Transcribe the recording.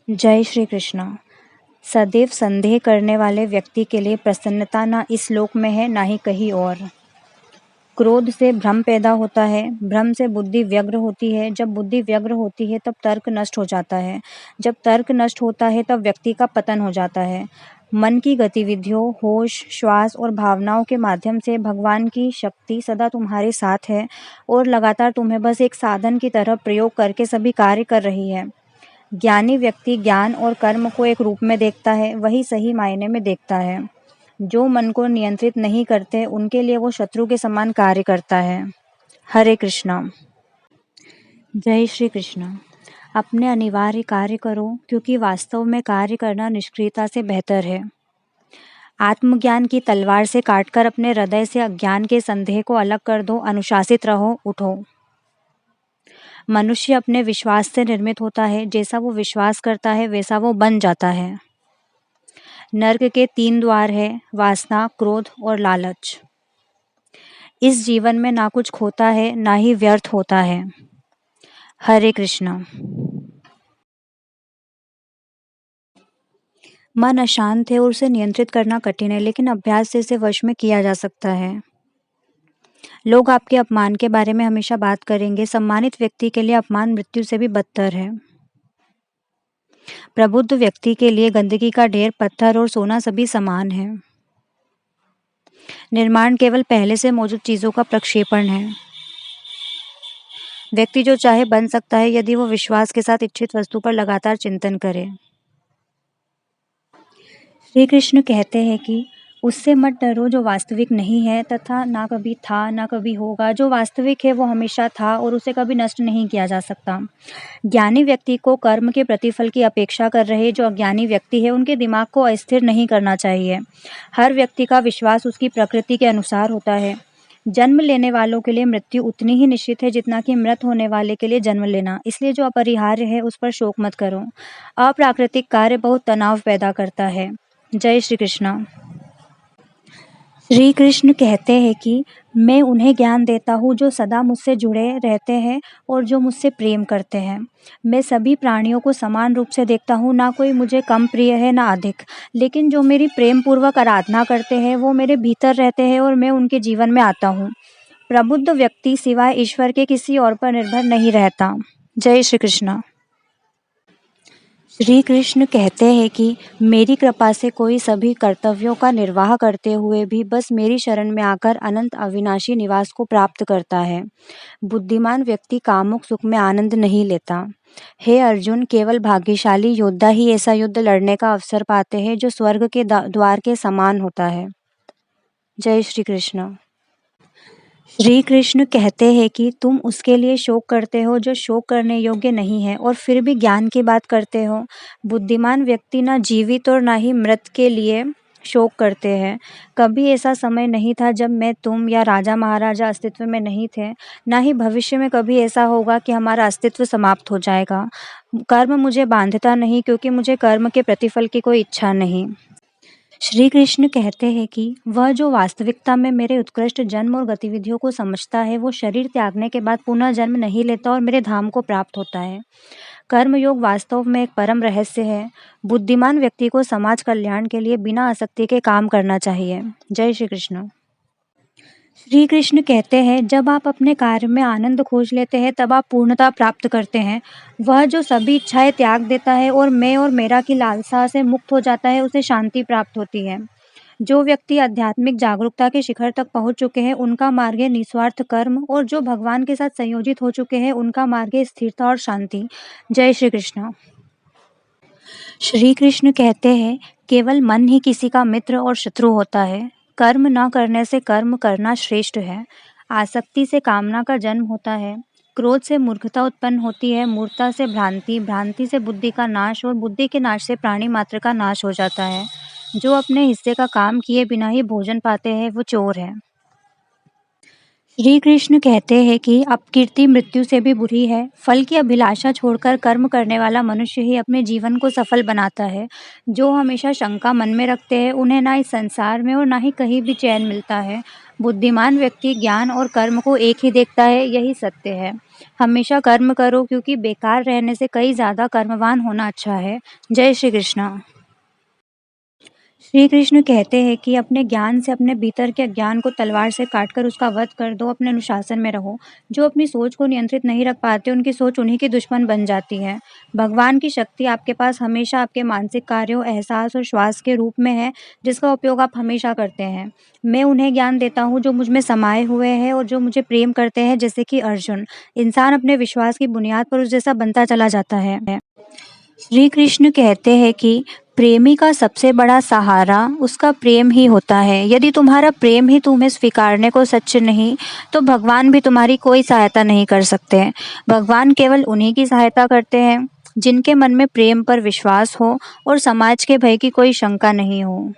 जय श्री कृष्ण। सदैव संदेह करने वाले व्यक्ति के लिए प्रसन्नता ना इस लोक में है ना ही कहीं और। क्रोध से भ्रम पैदा होता है, भ्रम से बुद्धि व्यग्र होती है, जब बुद्धि व्यग्र होती है तब तर्क नष्ट हो जाता है, जब तर्क नष्ट होता है तब व्यक्ति का पतन हो जाता है। मन की गतिविधियों, होश, श्वास और भावनाओं के माध्यम से भगवान की शक्ति सदा तुम्हारे साथ है और लगातार तुम्हें बस एक साधन की तरह प्रयोग करके सभी कार्य कर रही है। ज्ञानी व्यक्ति ज्ञान और कर्म को एक रूप में देखता है, वही सही मायने में देखता है। जो मन को नियंत्रित नहीं करते उनके लिए वो शत्रु के समान कार्य करता है। हरे कृष्णा। जय श्री कृष्ण। अपने अनिवार्य कार्य करो, क्योंकि वास्तव में कार्य करना निष्क्रियता से बेहतर है। आत्मज्ञान की तलवार से काटकर अपने हृदय से अज्ञान के संदेह को अलग कर दो। अनुशासित रहो, उठो। मनुष्य अपने विश्वास से निर्मित होता है, जैसा वो विश्वास करता है वैसा वो बन जाता है। नर्क के 3 द्वार है, वासना, क्रोध और लालच। इस जीवन में ना कुछ खोता है ना ही व्यर्थ होता है। हरे कृष्णा। मन अशांत है और उसे नियंत्रित करना कठिन है, लेकिन अभ्यास से इसे वश में किया जा सकता है। लोग आपके अपमान के बारे में हमेशा बात करेंगे। सम्मानित व्यक्ति के लिए अपमान मृत्यु से भी बदतर है। प्रबुद्ध व्यक्ति के लिए गंदगी का ढेर, पत्थर और सोना सभी समान है। निर्माण केवल पहले से मौजूद चीजों का प्रक्षेपण है। व्यक्ति जो चाहे बन सकता है यदि वो विश्वास के साथ इच्छित वस्तु पर लगातार चिंतन करे। श्री कृष्ण कहते हैं कि उससे मत डरो जो वास्तविक नहीं है तथा ना कभी था ना कभी होगा। जो वास्तविक है वो हमेशा था और उसे कभी नष्ट नहीं किया जा सकता। ज्ञानी व्यक्ति को कर्म के प्रतिफल की अपेक्षा कर रहे जो अज्ञानी व्यक्ति है उनके दिमाग को अस्थिर नहीं करना चाहिए। हर व्यक्ति का विश्वास उसकी प्रकृति के अनुसार होता है। जन्म लेने वालों के लिए मृत्यु उतनी ही निश्चित है जितना कि मृत होने वाले के लिए जन्म लेना। इसलिए जो अपरिहार्य है उस पर शोक मत करो। अप्राकृतिक कार्य बहुत तनाव पैदा करता है। जय श्री कृष्णा। श्री कृष्ण कहते हैं कि मैं उन्हें ज्ञान देता हूँ जो सदा मुझसे जुड़े रहते हैं और जो मुझसे प्रेम करते हैं। मैं सभी प्राणियों को समान रूप से देखता हूँ, ना कोई मुझे कम प्रिय है ना अधिक। लेकिन जो मेरी प्रेम पूर्वक आराधना करते हैं वो मेरे भीतर रहते हैं और मैं उनके जीवन में आता हूँ। प्रबुद्ध व्यक्ति सिवाय ईश्वर के किसी और पर निर्भर नहीं रहता। जय श्री कृष्ण। श्री कृष्ण कहते हैं कि मेरी कृपा से कोई सभी कर्तव्यों का निर्वाह करते हुए भी बस मेरी शरण में आकर अनंत अविनाशी निवास को प्राप्त करता है। बुद्धिमान व्यक्ति कामुक सुख में आनंद नहीं लेता। हे अर्जुन, केवल भाग्यशाली योद्धा ही ऐसा युद्ध लड़ने का अवसर पाते हैं जो स्वर्ग के द्वार के समान होता है। जय श्री कृष्ण। श्री कृष्ण कहते हैं कि तुम उसके लिए शोक करते हो जो शोक करने योग्य नहीं है और फिर भी ज्ञान की बात करते हो। बुद्धिमान व्यक्ति ना जीवित और ना ही मृत के लिए शोक करते हैं। कभी ऐसा समय नहीं था जब मैं, तुम या राजा महाराजा अस्तित्व में नहीं थे, ना ही भविष्य में कभी ऐसा होगा कि हमारा अस्तित्व समाप्त हो जाएगा। कर्म मुझे बांधता नहीं, क्योंकि मुझे कर्म के प्रतिफल की कोई इच्छा नहीं। श्री कृष्ण कहते हैं कि वह जो वास्तविकता में मेरे उत्कृष्ट जन्म और गतिविधियों को समझता है वो शरीर त्यागने के बाद पुनः जन्म नहीं लेता और मेरे धाम को प्राप्त होता है। कर्मयोग वास्तव में एक परम रहस्य है। बुद्धिमान व्यक्ति को समाज कल्याण के लिए बिना आसक्ति के काम करना चाहिए। जय श्री कृष्ण। श्री कृष्ण कहते हैं जब आप अपने कार्य में आनंद खोज लेते हैं तब आप पूर्णता प्राप्त करते हैं। वह जो सभी इच्छाएं त्याग देता है और मैं और मेरा की लालसा से मुक्त हो जाता है उसे शांति प्राप्त होती है। जो व्यक्ति आध्यात्मिक जागरूकता के शिखर तक पहुंच चुके हैं उनका मार्ग है निस्वार्थ कर्म, और जो भगवान के साथ संयोजित हो चुके हैं उनका मार्ग है स्थिरता और शांति। जय श्री कृष्ण। श्री कृष्ण कहते हैं केवल मन ही किसी का मित्र और शत्रु होता है। कर्म न करने से कर्म करना श्रेष्ठ है। आसक्ति से कामना का जन्म होता है। क्रोध से मूर्खता उत्पन्न होती है। मूर्खता से भ्रांति, भ्रांति से बुद्धि का नाश और बुद्धि के नाश से प्राणी मात्र का नाश हो जाता है। जो अपने हिस्से का काम किए बिना ही भोजन पाते हैं वो चोर है। श्री कृष्ण कहते हैं कि अपकीर्ति मृत्यु से भी बुरी है। फल की अभिलाषा छोड़कर कर्म करने वाला मनुष्य ही अपने जीवन को सफल बनाता है। जो हमेशा शंका मन में रखते हैं उन्हें ना इस संसार में और ना ही कहीं भी चैन मिलता है। बुद्धिमान व्यक्ति ज्ञान और कर्म को एक ही देखता है, यही सत्य है। हमेशा कर्म करो, क्योंकि बेकार रहने से कई ज़्यादा कर्मवान होना अच्छा है। जय श्री कृष्ण। श्री कृष्ण कहते हैं कि अपने ज्ञान से अपने भीतर के अज्ञान को तलवार से काटकर उसका वध कर दो, अपने अनुशासन में रहो। जो अपनी सोच को नियंत्रित नहीं रख पाते, उनकी सोच उन्हीं की दुश्मन बन जाती है। भगवान की शक्ति आपके पास हमेशा आपके मानसिक कार्यों, एहसास और श्वास के रूप में है, जिसका उपयोग आप हमेशा करते हैं। मैं उन्हें ज्ञान देता हूँ जो मुझ में समाये हुए हैं और जो मुझे प्रेम करते हैं, जैसे कि अर्जुन। इंसान अपने विश्वास की बुनियाद पर उस जैसा बनता चला जाता है। श्री कृष्ण कहते हैं कि प्रेमी का सबसे बड़ा सहारा उसका प्रेम ही होता है। यदि तुम्हारा प्रेम ही तुम्हें स्वीकारने को सच्चे नहीं, तो भगवान भी तुम्हारी कोई सहायता नहीं कर सकते। भगवान केवल उन्हीं की सहायता करते हैं जिनके मन में प्रेम पर विश्वास हो और समाज के भय की कोई शंका नहीं हो।